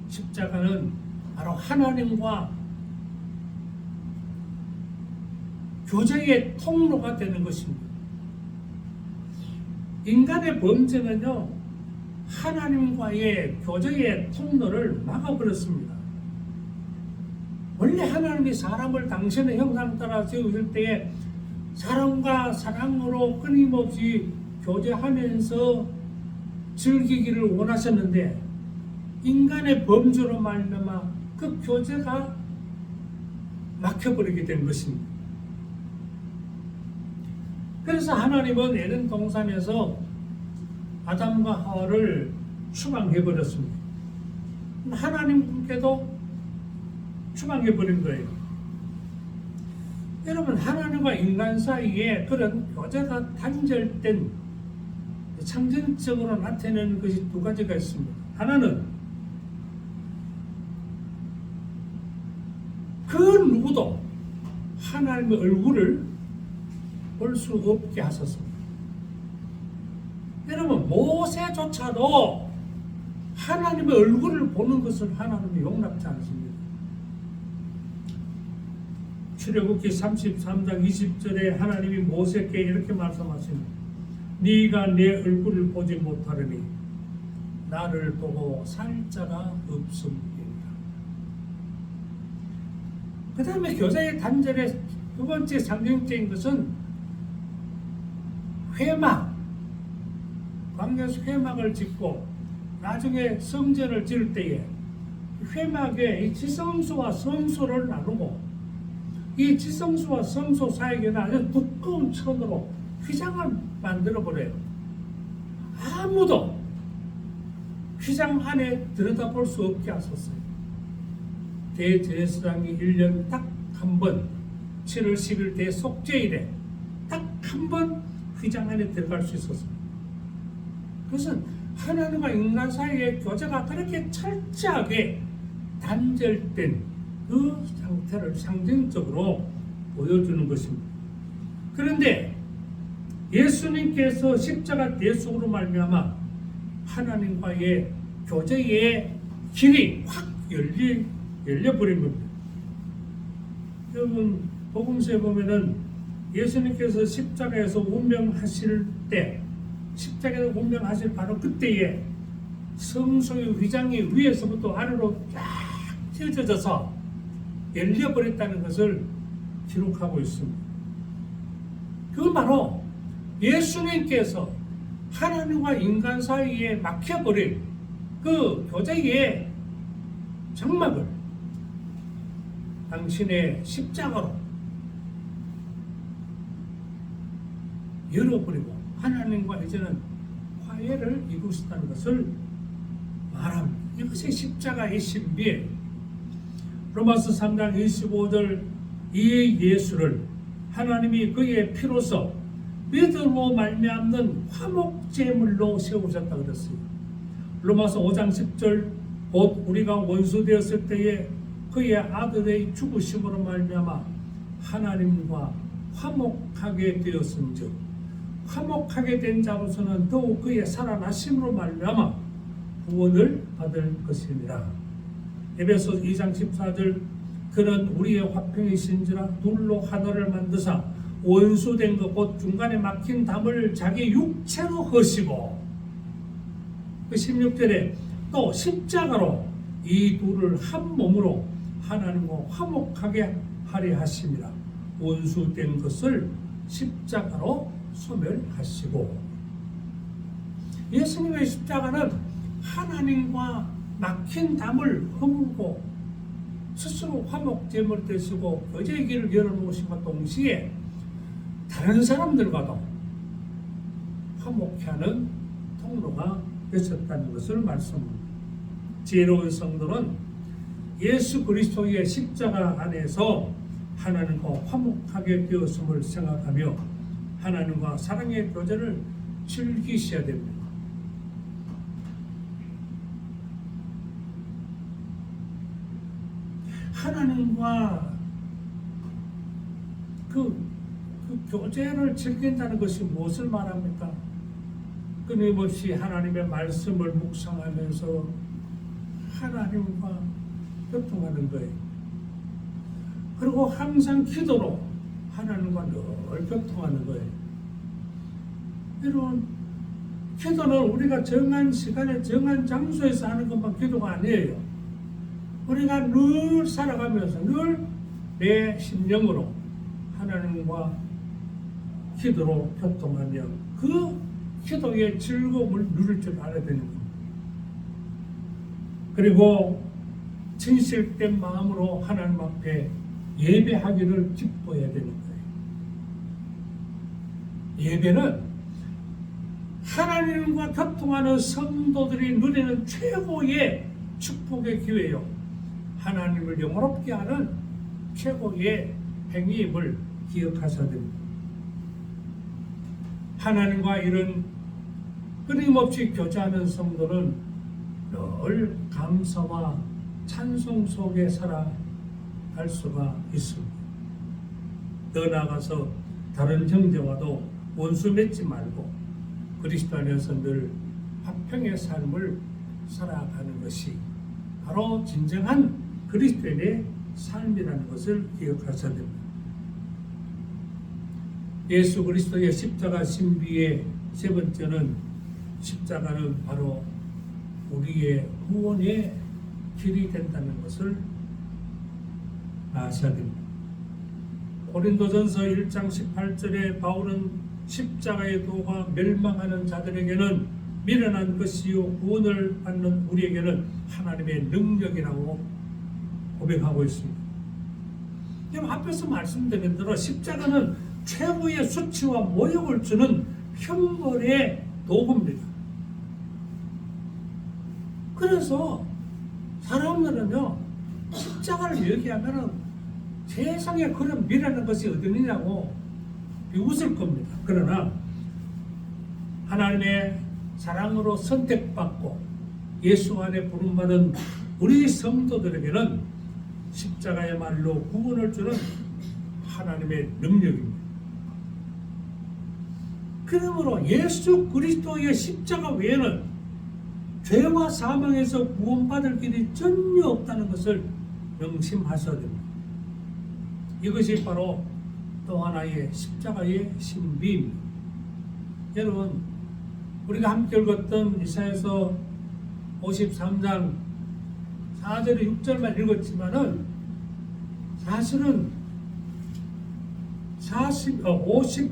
십자가는 바로 하나님과 교제의 통로가 되는 것입니다. 인간의 범죄는요, 하나님과의 교제의 통로를 막아버렸습니다. 원래 하나님이 사람을 당신의 형상 따라 지으실 때에 사람과 사랑으로 끊임없이 교제하면서 즐기기를 원하셨는데, 인간의 범죄로 말미암아 그 교제가 막혀버리게 된 것입니다. 그래서 하나님은 에덴 동산에서 아담과 하와를 추방해버렸습니다. 하나님께도 추방해버린 거예요. 여러분, 하나님과 인간 사이에 그런 교제가 단절된, 상징적으로 나타내는 것이 두 가지가 있습니다. 하나는 그 누구도 하나님의 얼굴을 볼 수 없게 하셨습니다. 여러분, 모세조차도 하나님의 얼굴을 보는 것을 하나님이 용납지 않습니다. 출애굽기 33장 20절에 하나님이 모세에게 이렇게 말씀하십니다. 네가 내 얼굴을 보지 못하려니 나를 보고 살 자가 없음이니라. 그 다음에 교제의 단절의 두 번째 상징적인 것은 회막, 광야에서 회막을 짓고 나중에 성전을 지을 때에 회막에 이 지성소와 성소를 나누고, 이 지성소와 성소 사이에는 아주 두꺼운 천으로 휘장을 만들어버려요. 아무도 휘장 안에 들여다볼 수 없게 하셨어요. 대제사장이 1년 딱 한 번, 7월 10일 대속죄일에 딱 한 번 휘장 안에 들어갈 수 있었습니다. 그것은 하나님과 인간 사이의 교제가 그렇게 철저하게 단절된 그 상태를 상징적으로 보여주는 것입니다. 그런데 예수님께서 십자가 대속으로 말미암아 하나님과의 교제의 길이 확 열려버린 겁니다. 여러분, 복음서에 보면은 예수님께서 십자가에서 운명하실 때, 십자가에서 운명하실 바로 그때에 성소의 휘장이 위에서부터 아래로 쫙 찢어져서 열려버렸다는 것을 기록하고 있습니다. 그건 바로 예수님께서 하나님과 인간 사이에 막혀버린 그 교제의 장막을 당신의 십자가로 열어버리고 하나님과 이제는 화해를 이루셨다는 것을 말합니다. 이것이 십자가의 신비예요. 로마서 3장 25절, 이 예수를 하나님이 그의 피로서 믿음으로 말미암는 화목제물로 세우셨다 그랬어요. 로마서 5장 10절, 곧 우리가 원수 되었을 때에 그의 아들의 죽으심으로 말미암아 하나님과 화목하게 되었은즉 화목하게 된 자로서는 더욱 그의 살아나심으로 말미암아 구원을 받을 것이니라. 에베소 2장 14절, 그는 우리의 화평이신지라 둘로 하나를 만드사 원수된 것 곧 중간에 막힌 담을 자기 육체로 허시고, 그 16절에 또 십자가로 이 둘을 한 몸으로 하나님과 화목하게 하려 하심이라. 원수된 것을 십자가로 소멸하시고, 예수님의 십자가는 하나님과 막힌 담을 허물고 스스로 화목제물 되시고 교제의 길을 열어놓으심과 동시에 다른 사람들과도 화목케 하는 통로가 되셨다는 것을 말씀합니다. 지혜로운 성도는 예수 그리스도의 십자가 안에서 하나님과 화목하게 되었음을 생각하며 하나님과 사랑의 교제를 즐기셔야 됩니다. 하나님과 그 교제를 즐긴다는 것이 무엇을 말합니까? 끊임없이 하나님의 말씀을 묵상하면서 하나님과 교통하는 거예요. 그리고 항상 기도로 하나님과 늘 교통하는 거예요. 여러분, 기도는 우리가 정한 시간에 정한 장소에서 하는 것만 기도가 아니에요. 우리가 늘 살아가면서 늘 내 심령으로 하나님과 기도로 교통하며 그 기도의 즐거움을 누릴 줄 알아야 되는 겁니다. 그리고 진실된 마음으로 하나님 앞에 예배하기를 기뻐해야 되는 거예요. 예배는 하나님과 교통하는 성도들이 누리는 최고의 축복의 기회요. 하나님을 영화롭게 하는 최고의 행위임을 기억하셔야 됩니다. 하나님과 이런 끊임없이 교제하는 성도는 늘 감사와 찬송 속에 살아갈 수가 있습니다. 더 나아가서 다른 형제와도 원수 맺지 말고 그리스도 안에서 늘 화평의 삶을 살아가는 것이 바로 진정한 그리스도인의 삶이라는 것을 기억하셔야 됩니다. 예수 그리스도의 십자가 신비의 세 번째는 십자가는 바로 우리의 구원의 길이 된다는 것을 아셔야 됩니다. 고린도전서 1장 18절에 바울은 십자가의 도가 멸망하는 자들에게는 미련한 것이요 구원을 받는 우리에게는 하나님의 능력이라고 고백하고 있습니다. 지금 앞에서 말씀드린 대로 십자가는 최고의 수치와 모욕을 주는 형벌의 도구입니다. 그래서 사람들은요 십자가를 얘기하면 세상에 그런 미련한 것이 어디 있느냐고 비웃을 겁니다. 그러나 하나님의 사랑으로 선택받고 예수 안에 부름받은 우리 성도들에게는 십자가야말로 구원을 주는 하나님의 능력입니다. 그러므로 예수 그리스도의 십자가 외에는 죄와 사망에서 구원받을 길이 전혀 없다는 것을 명심하셔야 됩니다. 이것이 바로 또 하나의 십자가의 신비입니다. 여러분, 우리가 함께 읽었던 이사야서 53장 4절에 6절만 읽었지만은 사실은 52장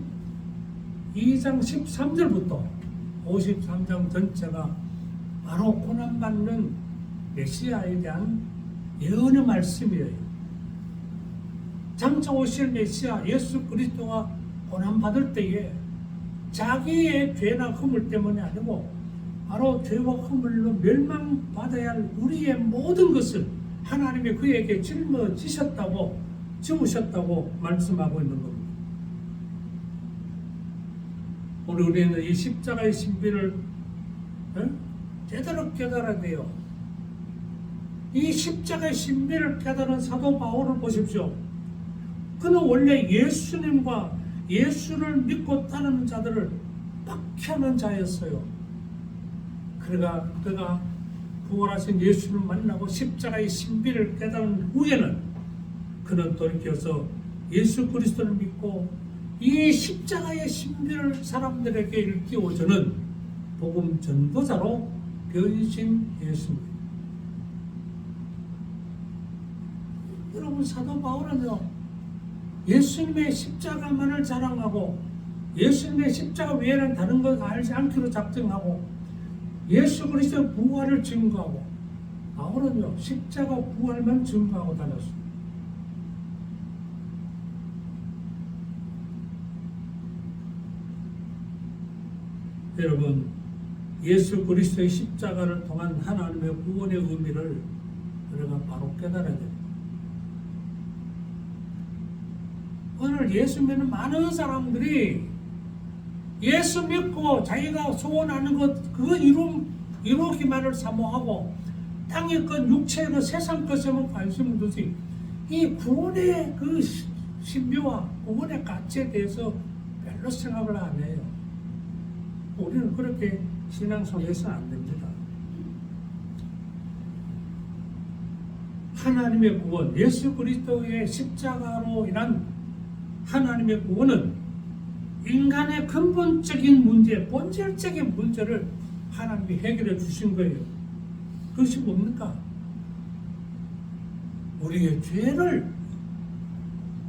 13절부터 53장 전체가 바로 고난받는 메시아에 대한 예언의 말씀이에요. 장차 오실 메시아 예수 그리스도가 고난받을 때에 자기의 죄나 허물 때문이 아니고 바로 죄와 허물로 멸망받아야 할 우리의 모든 것을 하나님이 그에게 짊어지셨다고 지우셨다고 말씀하고 있는 겁니다. 오늘 우리는 이 십자가의 신비를 제대로 깨달아야 돼요. 이 십자가의 신비를 깨달은 사도 바울을 보십시오. 그는 원래 예수님과 예수를 믿고 따르는 자들을 박해하는 자였어요. 그가 부활하신 예수를 만나고 십자가의 신비를 깨달은 후에는 그는 돌이켜서 예수 그리스도를 믿고 이 십자가의 신비를 사람들에게 일깨워주는 복음 전도자로 변신했습니다. 여러분, 사도 바울은요 예수님의 십자가만을 자랑하고 예수님의 십자가 외에는 다른 것 알지 않기로 작정하고 예수 그리스도의 부활을 증거하고 바울은요 십자가 부활만 증거하고 다녔습니다. 여러분, 예수 그리스도의 십자가를 통한 하나님의 구원의 의미를 우리가 바로 깨달아야 됩니다. 오늘 예수 믿는 많은 사람들이 예수 믿고 자기가 소원하는 것 그거 이루기만을 사모하고 땅의 것, 육체의 것, 세상 것에만 관심을 두지 이 구원의 그 신비와 구원의 가치에 대해서 별로 생각을 안 해요. 우리는 그렇게 신앙생활해서는 안 됩니다. 하나님의 구원, 예수 그리스도의 십자가로 인한 하나님의 구원은 인간의 근본적인 문제, 본질적인 문제를 하나님이 해결해 주신 거예요. 그것이 뭡니까? 우리의 죄를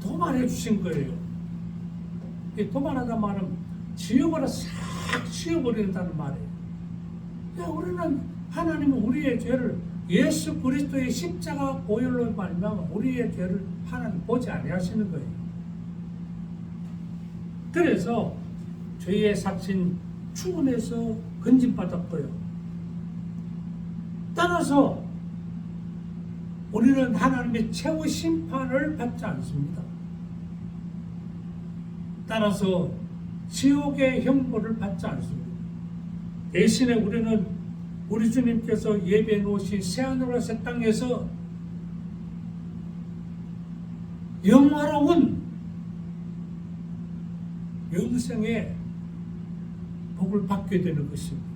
도말해 주신 거예요. 도말하다 말은 지옥으로 싹 치워버린다는 말이에요. 우리는 하나님은 우리의 죄를 예수 그리스도의 십자가 보혈로 말미암아 우리의 죄를 하나님 보지 아니하시는 거예요. 그래서 죄의 삭신 추원에서 건진받았고요. 따라서 우리는 하나님의 최후 심판을 받지 않습니다. 따라서 지옥의 형벌을 받지 않습니다. 대신에 우리는 우리 주님께서 예배해 놓으신 새하늘과 새 땅에서 영화로운 영생의 복을 받게 되는 것입니다.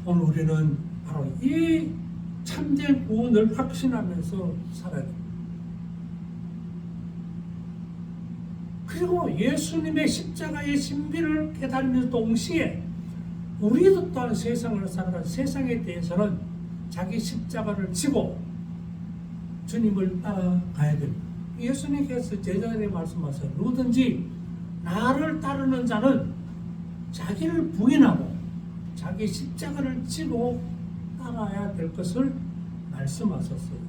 오늘 우리는 바로 이 참된 구원을 확신하면서 살아야 됩니다. 그리고 예수님의 십자가의 신비를 깨달으면서 동시에 우리도 또한 세상을 살아가 세상에 대해서는 자기 십자가를 지고 주님을 따라가야 됩니다. 예수님께서 제자들에게 말씀하세요. 누구든지 나를 따르는 자는 자기를 부인하고 자기 십자가를 지고 따라야 될 것을 말씀하셨어요.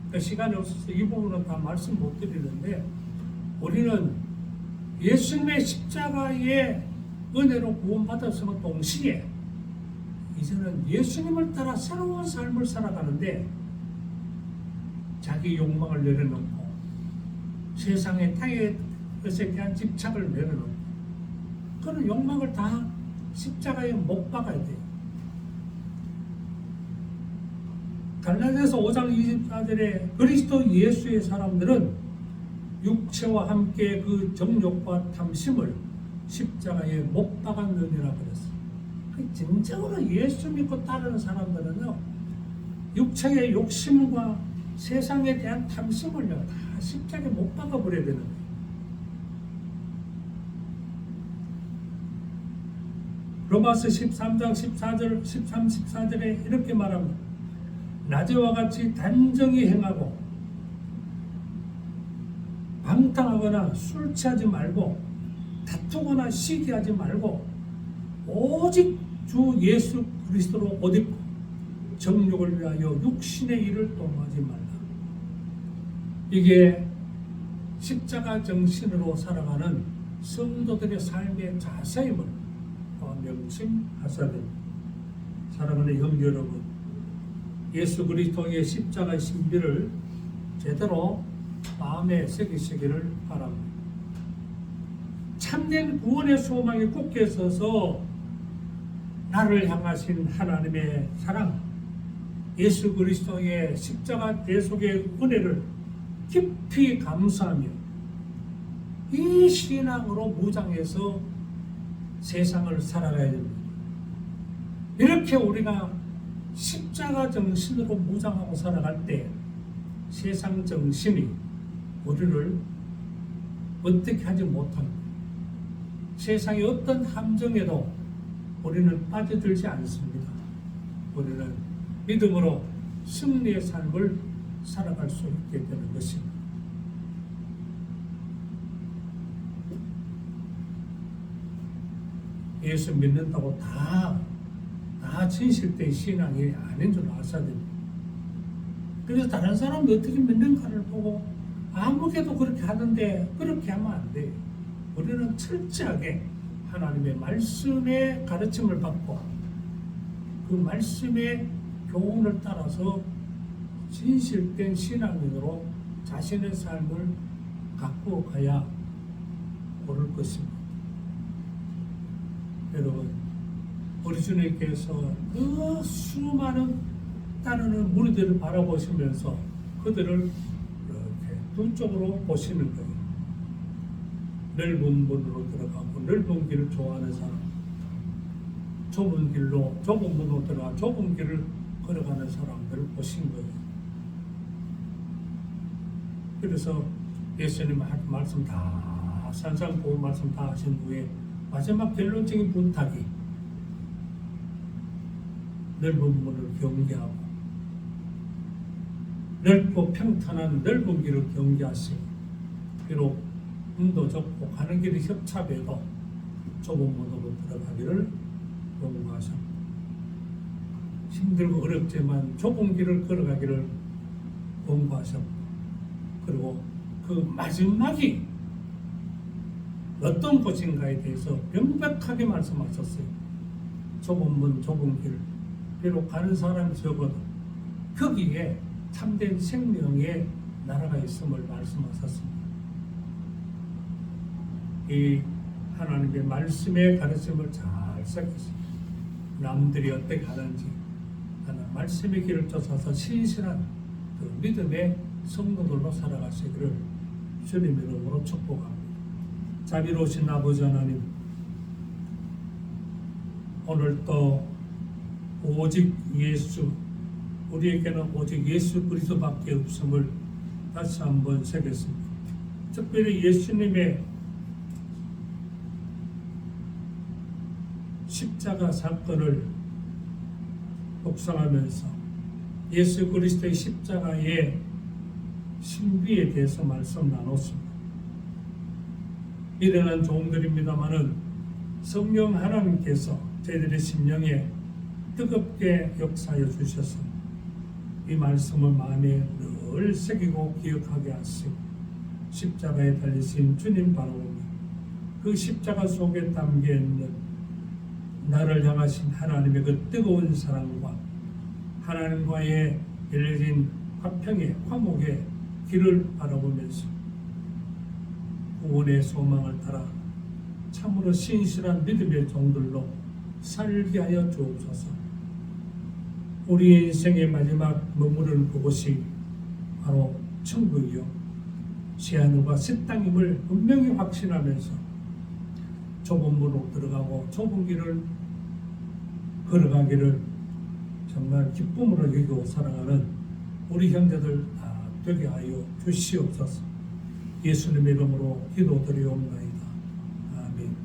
그러니까 시간이 없어서 이 부분은 다 말씀 못 드리는데 우리는 예수님의 십자가의 은혜로 구원받았음과 동시에 이제는 예수님을 따라 새로운 삶을 살아가는데 자기 욕망을 내려놓고 세상의 땅의 것에 대한 집착을 내려놓고 그런 욕망을 다 십자가에 못 박아야 돼요. 갈라디아서 5장 24절에 그리스도 예수의 사람들은 육체와 함께 그 정욕과 탐심을 십자가에 못 박았느니라 그랬어요. 진정으로 예수 믿고 따르는 사람들은요, 육체의 욕심과 세상에 대한 탐심을요, 다 십자가에 못 박아버려야 되는 거예요. 로마서 13장 14절, 13, 14절에 이렇게 말합니다. 낮에와 같이 단정히 행하고 방탕하거나 술 취하지 말고 다투거나 시기하지 말고 오직 주 예수 그리스도로 옷 입고 정욕을 위하여 육신의 일을 동하지 말라. 이게 십자가 정신으로 살아가는 성도들의 삶의 자세임을 명심하셔야 됩니다. 사랑하는 형제 여러분, 예수 그리스도의 십자가의 신비를 제대로 마음에 새기시기를 바랍니다. 참된 구원의 소망이 굳게 서서 나를 향하신 하나님의 사랑, 예수 그리스도의 십자가 대속의 은혜를 깊이 감사하며 이 신앙으로 무장해서 세상을 살아가야 됩니다. 이렇게 우리가 십자가 정신으로 무장하고 살아갈 때 세상 정신이 우리를 어떻게 하지 못합니다. 세상의 어떤 함정에도 우리는 빠져들지 않습니다. 우리는 믿음으로 승리의 삶을 살아갈 수 있게 되는 것입니다. 예수 믿는다고 다 진실된 신앙이 아닌 줄 아셔야 됩니다. 그래서 다른 사람이 어떻게 믿는가를 보고 아무개도 그렇게 하는데 그렇게 하면 안 돼요. 우리는 철저하게 하나님의 말씀의 가르침을 받고 그 말씀의 교훈을 따라서 진실된 신앙인으로 자신의 삶을 갖고 가야 옳을 것입니다. 여러분, 우리 주님께서 그 수많은 따르는 무리들을 바라보시면서 그들을 이렇게 두 쪽으로 보시는 거예요. 넓은 문으로 들어가고 넓은 길을 좋아하는 사람, 좁은 문으로 들어가 좁은 길을 걸어가는 사람들을 보신 거예요. 그래서 예수님 말씀 다 산상보호 말씀 다 하신 후에 마지막 결론적인 부탁이 넓은 문을 경계하고 넓고 평탄한 넓은 길을 경계하시고 비록 문도 좁고 가는 길이 협착해도 좁은 문으로 들어가기를 용구하셨고 힘들고 어렵지만 좁은 길을 걸어가기를 공부하셨고 그리고 그 마지막이 어떤 곳인가에 대해서 명백하게 말씀하셨어요. 좁은 문, 좁은 길, 비록 가는 사람이 적어도 거기에 참된 생명의 나라가 있음을 말씀하셨습니다. 이 하나님의 말씀의 가르침을 잘 새겼습니다. 남들이 어떻게 가는지 하나 말씀의 길을 쫓아서 신실한 그 믿음의 성도들로 살아가시기를 주님 이름으로 축복합니다. 자비로우신 아버지 하나님, 오늘 또 오직 예수, 우리에게는 오직 예수 그리스도밖에 없음을 다시 한번 새겼습니다. 특별히 예수님의 십자가 사건을 묵상하면서 예수 그리스도의 십자가의 신비에 대해서 말씀 나눴습니다. 미련한 종들입니다마는 성령 하나님께서 저희들의 심령에 뜨겁게 역사하여 주셔서 이 말씀을 마음에 늘 새기고 기억하게 하시고 십자가에 달리신 주님 바라보며 그 십자가 속에 담겨있는 나를 향하신 하나님의 그 뜨거운 사랑과 하나님과의 열려진 화평의 화목의 길을 바라보면서 구원의 소망을 따라 참으로 신실한 믿음의 종들로 살게 하여 주옵소서. 우리의 인생의 마지막 머무르는 그곳이 바로 천국이요 새하늘과 새 땅임을 분명히 확신하면서 좁은 문으로 들어가고 좁은 길을 걸어가기를 정말 기쁨으로 여기고 사랑하는 우리 형제들 다 되게 하여 주시옵소서. 예수님의 이름으로 기도드리옵나이다. 아멘.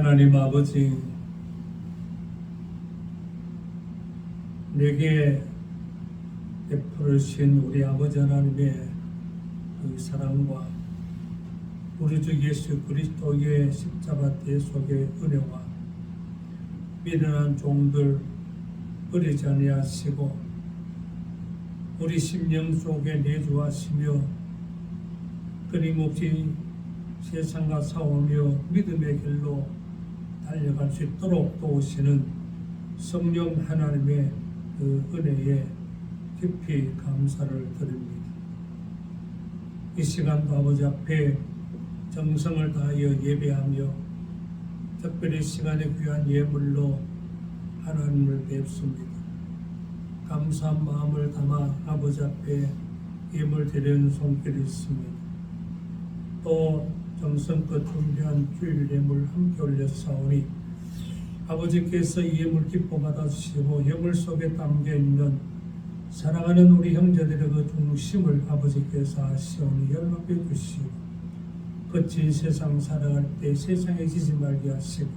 하나님 아버지, 내게 베풀으신 우리 아버지 하나님의 그 사랑과 우리 주 예수 그리스도의 십자가 대속의 은혜와 미련한 종들 버리지 아니하시고 우리 심령 속에 내주하시며 끊임없이 세상과 싸우며 믿음의 길로 달려갈 수 있도록 도우시는 성령 하나님의 그 은혜에 깊이 감사를 드립니다. 이 시간도 아버지 앞에 정성을 다하여 예배하며 특별히 시간의 귀한 예물로 하나님을 뵙습니다. 감사한 마음을 담아 아버지 앞에 예물 드리는 손길이 있습니다. 또 정성껏 준비한 주일 예물 함께 올렸사오니 아버지께서 이 예물 기뻐 받아주시고 예물 속에 담겨있는 사랑하는 우리 형제들의 그 중심을 아버지께서 아시오니 연락해 주시고 거친 세상 살아갈 때 세상에 지지 말게 하시고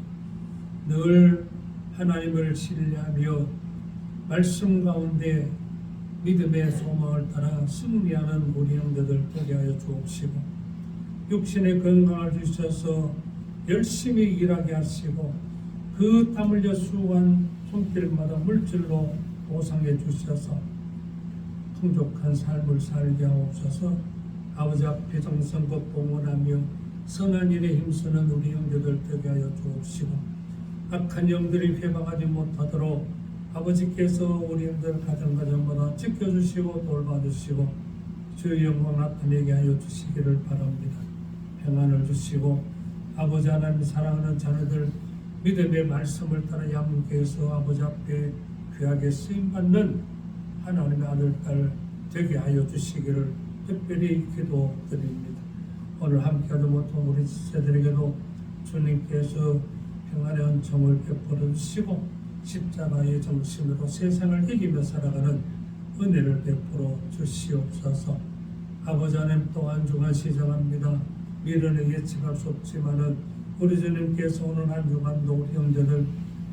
늘 하나님을 신뢰하며 말씀 가운데 믿음의 소망을 따라 승리하는 우리 형제들 되게 하여 주옵시고 육신의 건강을 주셔서 열심히 일하게 하시고 그 땀 흘려 수고한 손길마다 물질로 보상해 주셔서 풍족한 삶을 살게 하옵소서. 아버지 앞에 정성껏 봉헌하며 선한 일에 힘쓰는 우리 형제들 되게 하여 주옵시고 악한 영들이 회방하지 못하도록 아버지께서 우리 형들 가정마다 지켜주시고 돌봐주시고 주의 영광 나타내게 하여 주시기를 바랍니다. 평안을 주시고 아버지 하나님 사랑하는 자녀들 믿음의 말씀을 따라 양육해서 아버지 앞에 귀하게 쓰임받는 하나님의 아들, 딸 되게 하여 주시기를 특별히 기도드립니다. 오늘 함께하지 못한 우리 지체들에게도 주님께서 평안의 은총을 베풀어 주시고 십자가의 정신으로 세상을 이기며 살아가는 은혜를 베풀어 주시옵소서. 아버지 하나님 또한 주간 시작합니다. 미련에 예측할 수 없지만은 우리 주님께서 오늘 한 주간도 우리 형제들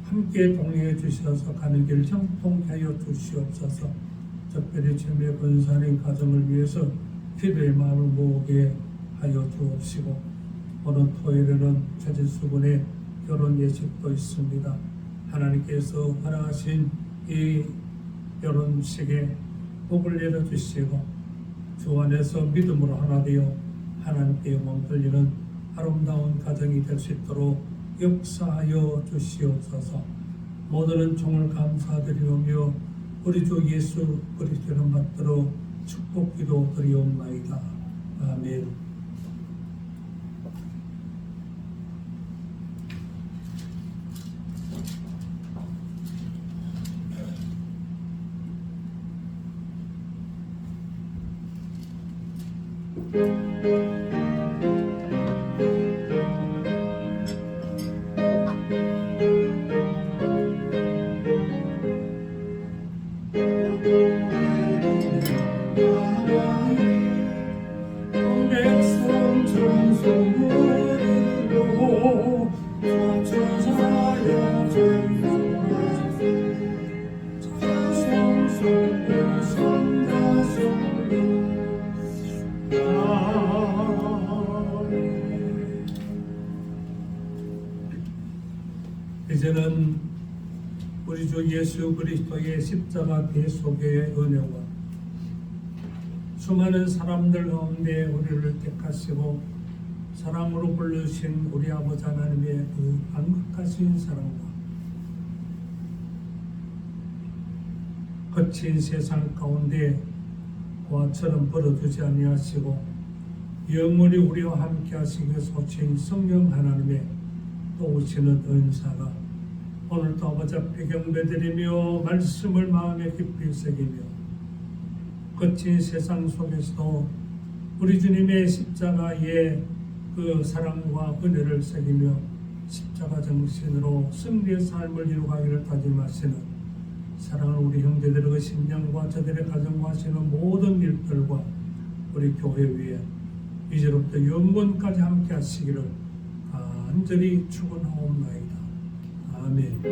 함께 동행해 주셔서 가는 길 형통케 하여 주시옵소서. 특별히 주님의 권사님 가정을 위해서 기도의 마음을 모으게 하여 주옵시고 오늘 토요일에는 최진수군의 결혼 예식도 있습니다. 하나님께서 허락하신 이 결혼식에 복을 내려주시고 주 안에서 믿음으로 하나 되어 하나님께 영광 돌리는 아름다운 가정이 될 수 있도록 역사하여 주시옵소서. 모든 은총을 감사드리오며 우리 주 예수 그리스도를 받들어 축복기도 드리옵나이다. 아멘. 이제는 우리 주 예수 그리스도의 십자가 대속의 은혜와 수많은 사람들 가운데 우리를 택하시고 사랑으로 불러주신 우리 아버지 하나님의 그 안극하신 사랑과 거친 세상 가운데 고아처럼 벌어두지 아니하시고 영원히 우리와 함께 하시기 위해 소친 성령 하나님의 도우시는 은사가 오늘도 아버지 앞에 경배드리며 말씀을 마음에 깊이 새기며 거친 세상 속에서도 우리 주님의 십자가의 그 사랑과 은혜를 새기며 십자가 정신으로 승리의 삶을 이루가기를 다짐하시는 사랑하는 우리 형제들의 그 심령과 저들의 가정과 하시는 모든 일들과 우리 교회 위에 이제부터 영원까지 함께 하시기를 간절히 축원하옵나이다. 아멘.